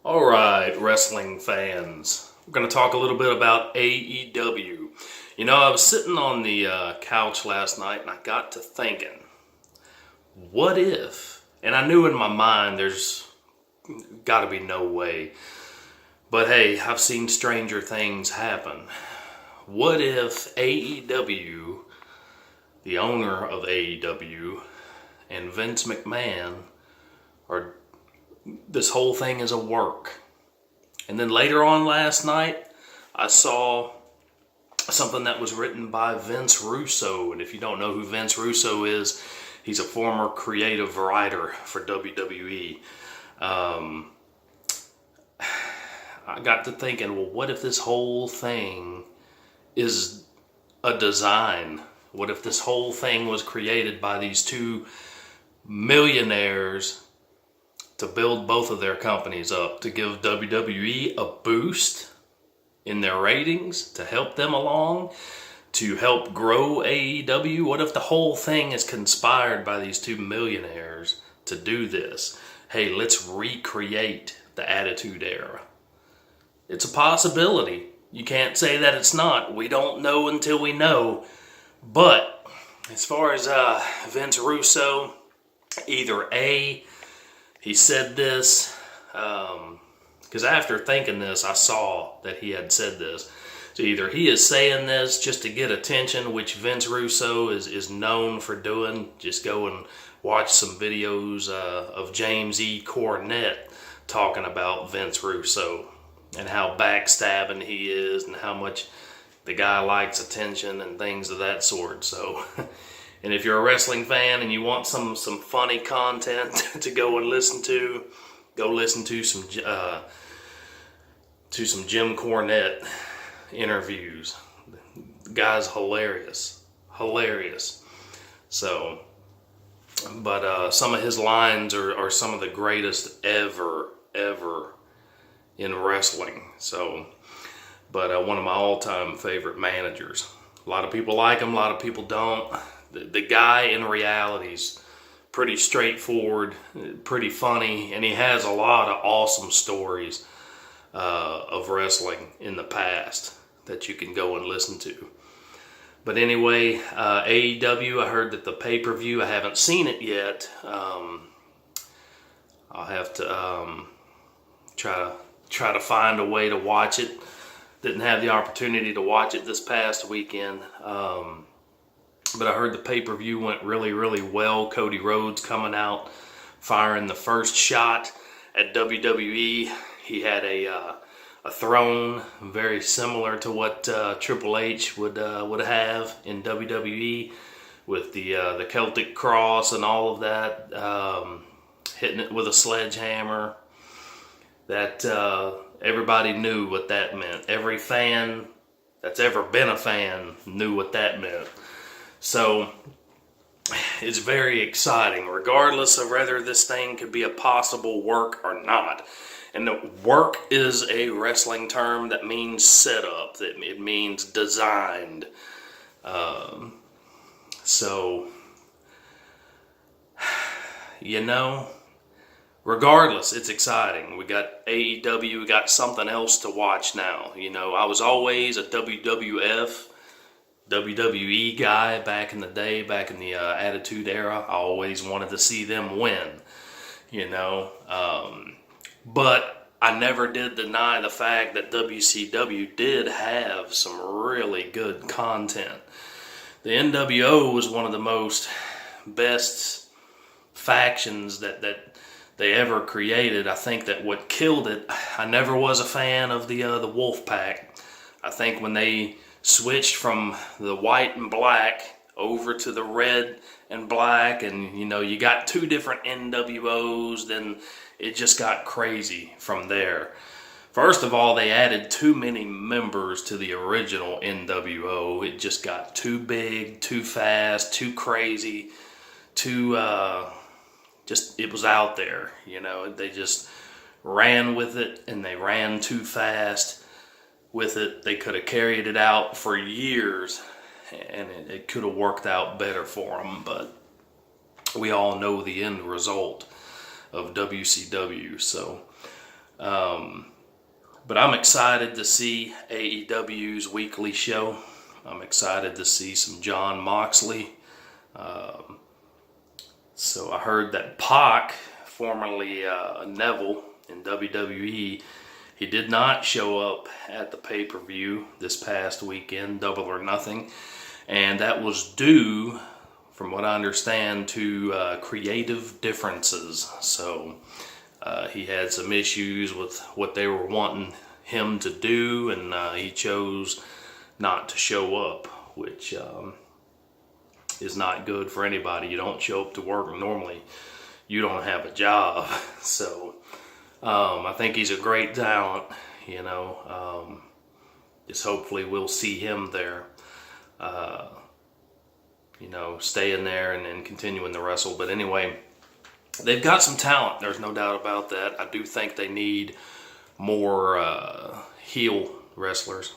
All right, wrestling fans. We're going to talk a little bit about AEW. You know, I was sitting on the couch last night and I got to thinking, what if? And I knew in my mind there's got to be no way. But hey, I've seen stranger things happen. What if AEW, the owner of AEW, and Vince McMahon are this whole thing is a work? And then later on last night, I saw something that was written by Vince Russo. And if you don't know who Vince Russo is, he's a former creative writer for WWE. I got to thinking, well, what if this whole thing is a design? What if this whole thing was created by these two millionaires to build both of their companies up, to give WWE a boost in their ratings, to help them along, to help grow AEW? What if the whole thing is conspired by these two millionaires to do this? Hey, let's recreate the Attitude Era. It's a possibility. You can't say that it's not. We don't know until we know. But as far as Vince Russo, either A, he said this, because after thinking this, I saw that he had said this. So either he is saying this just to get attention, which Vince Russo is known for doing. Just go and watch some videos of James E. Cornette talking about Vince Russo and how backstabbing he is and how much the guy likes attention and things of that sort. So, and if you're a wrestling fan and you want some funny content to go and listen to, go listen to some Jim Cornette interviews. The guy's hilarious. So, but some of his lines are some of the greatest ever in wrestling. So, but one of my all-time favorite managers. A lot of people like him, a lot of people don't. The guy in reality's pretty straightforward, pretty funny, and he has a lot of awesome stories of wrestling in the past that you can go and listen to. But anyway, AEW, I heard that the pay-per-view, I haven't seen it yet. I'll have to try to find a way to watch it. Didn't have the opportunity to watch it this past weekend. But I heard the pay-per-view went really well. Cody Rhodes coming out, firing the first shot at WWE. He had a throne very similar to what Triple H would have in WWE, with the Celtic cross and all of that, hitting it with a sledgehammer. That everybody knew what that meant. Every fan that's ever been a fan knew what that meant. So it's very exciting, regardless of whether this thing could be a possible work or not. And the work is a wrestling term that means set up, that it means designed. So, you know, regardless, it's exciting. We got AEW, we got something else to watch now. You know, I was always a WWF, WWE guy back in the day, back in the Attitude Era. I always wanted to see them win, you know. But I never did deny the fact that WCW did have some really good content. The NWO was one of the best factions that they ever created. I think that what killed it, I never was a fan of the Wolfpack. I think when they switched from the white and black over to the red and black, and you know, you got two different NWOs, then it just got crazy from there. First of all, they added too many members to the original NWO. It just got too big, too fast, too crazy, too it was out there, you know. They just ran with it, and they ran too fast with it. They could have carried it out for years, and it could have worked out better for them, but we all know the end result of WCW. So But I'm excited to see AEW's weekly show. I'm excited to see some Jon Moxley. So I heard that Pac, formerly Neville in WWE, he did not show up at the pay-per-view this past weekend, Double or Nothing. And that was due, from what I understand, to creative differences. So he had some issues with what they were wanting him to do, and he chose not to show up, which is not good for anybody. You don't show up to work, and normally you don't have a job. So I think he's a great talent, just hopefully we'll see him there, staying there and continuing to wrestle. But anyway, they've got some talent, there's no doubt about that. I do think they need more heel wrestlers.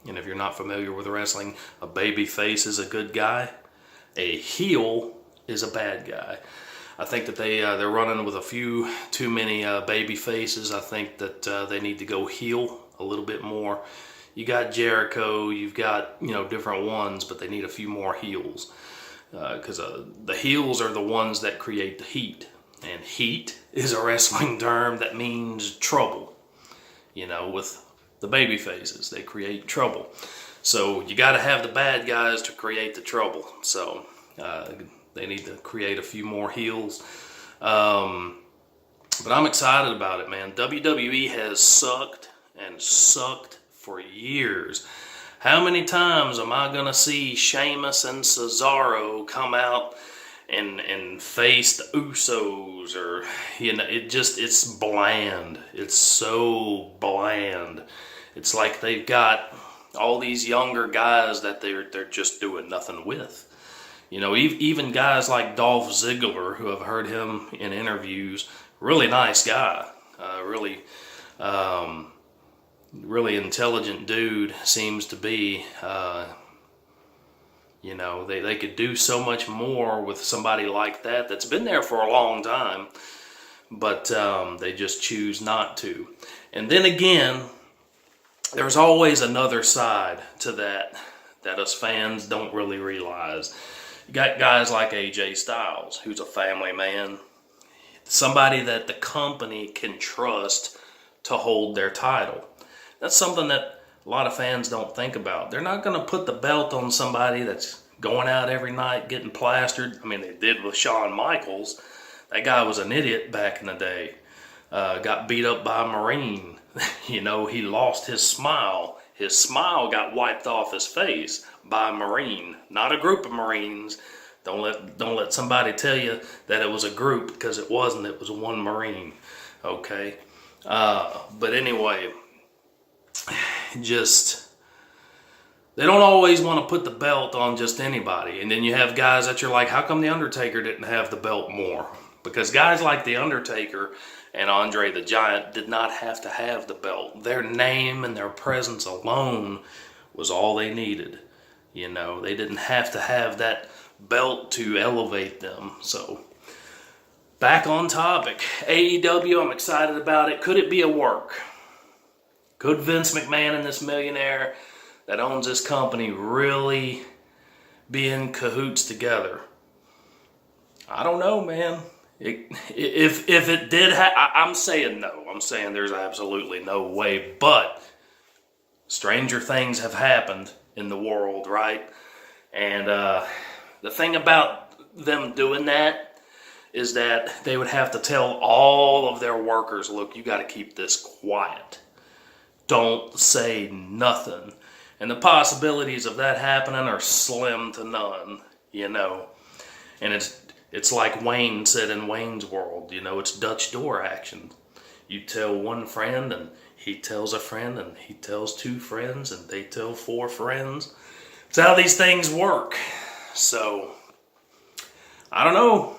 And if you're not familiar with wrestling, a baby face is a good guy. A heel is a bad guy. I think that they're running with a few too many baby faces. I think that they need to go heel a little bit more. You got Jericho, you've got different ones, but they need a few more heels, because the heels are the ones that create the heat, and heat is a wrestling term that means trouble. With the baby faces, they create trouble. So you got to have the bad guys to create the trouble. So they need to create a few more heels. But I'm excited about it, man. WWE has sucked and sucked for years. How many times am I going to see Sheamus and Cesaro come out and face the Usos? Or, it's bland. It's so bland. It's like they've got all these younger guys that they're just doing nothing with. Even guys like Dolph Ziggler, who I've heard him in interviews, really nice guy, really intelligent dude, seems to be. They could do so much more with somebody like that that's been there for a long time, but they just choose not to. And then again, there's always another side to that us fans don't really realize. You got guys like AJ Styles, who's a family man, somebody that the company can trust to hold their title. That's something that a lot of fans don't think about. They're not going to put the belt on somebody that's going out every night getting plastered. I mean, they did with Shawn Michaels. That guy was an idiot back in the day. Got beat up by a Marine. He lost his smile. His smile got wiped off his face by a Marine, not a group of Marines. Don't let somebody tell you that it was a group, because it wasn't. It was one Marine. Okay, but anyway, they don't always want to put the belt on just anybody. And then you have guys that you're like, how come the Undertaker didn't have the belt more? Because guys like the Undertaker and Andre the Giant did not have to have the belt. Their name and their presence alone was all they needed. They didn't have to have that belt to elevate them. So, back on topic. AEW, I'm excited about it. Could it be a work? Could Vince McMahon and this millionaire that owns this company really be in cahoots together? I don't know, man. If it did, I'm saying no. I'm saying there's absolutely no way. But stranger things have happened in the world, right? And the thing about them doing that is that they would have to tell all of their workers, look, you got to keep this quiet. Don't say nothing. And the possibilities of that happening are slim to none, And it's like Wayne said in Wayne's World, it's Dutch door action. You tell one friend, and he tells a friend, and he tells two friends, and they tell four friends. It's how these things work. So, I don't know.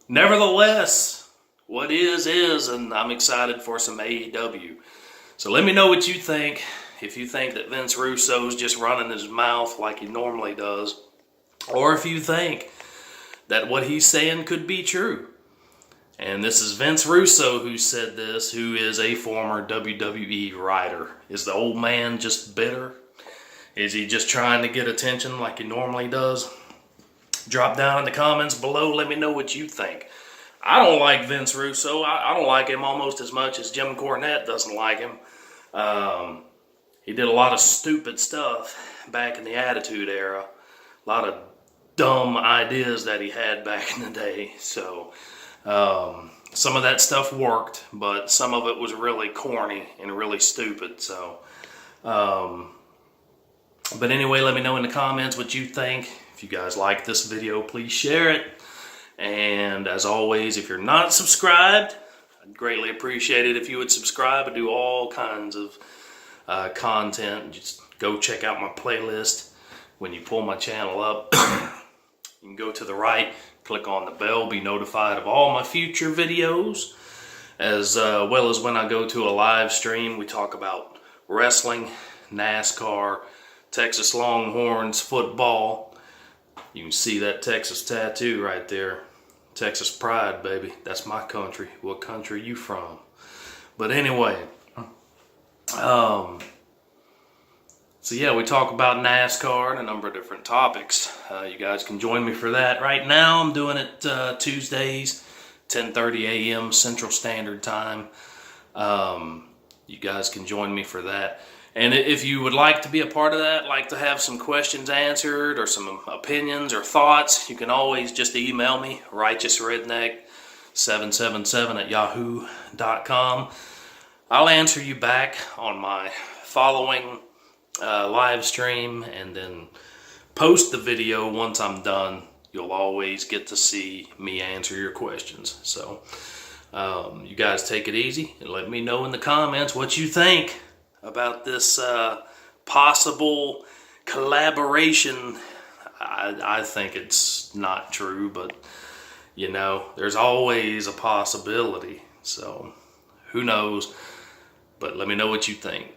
Nevertheless, what is, and I'm excited for some AEW. So let me know what you think. If you think that Vince Russo's just running his mouth like he normally does, or if you think that what he's saying could be true. And this is Vince Russo who said this, who is a former WWE writer. Is the old man just bitter? Is he just trying to get attention like he normally does? Drop down in the comments below. Let me know what you think. I don't like Vince Russo. I don't like him almost as much as Jim Cornette doesn't like him. He did a lot of stupid stuff back in the Attitude Era. A lot of dumb ideas that he had back in the day. So some of that stuff worked, but some of it was really corny and really stupid. So, but anyway, let me know in the comments what you think. If you guys like this video, please share it. And as always, if you're not subscribed, I'd greatly appreciate it if you would subscribe. I do all kinds of content. Just go check out my playlist. When you pull my channel up, you can go to the right, click on the bell, be notified of all my future videos, as well as when I go to a live stream. We talk about wrestling, NASCAR, Texas Longhorns, football. You can see that Texas tattoo right there. Texas pride, baby. That's my country. What country you from? But anyway, so yeah, we talk about NASCAR and a number of different topics. You guys can join me for that. Right now, I'm doing it Tuesdays, 10:30 a.m. Central Standard Time. You guys can join me for that. And if you would like to be a part of that, like to have some questions answered or some opinions or thoughts, you can always just email me, righteousredneck777@yahoo.com. I'll answer you back on my following live stream, and then post the video once I'm done. You'll always get to see me answer your questions. So you guys take it easy and let me know in the comments what you think about this possible collaboration. I think it's not true, but you know, there's always a possibility. So who knows? But let me know what you think.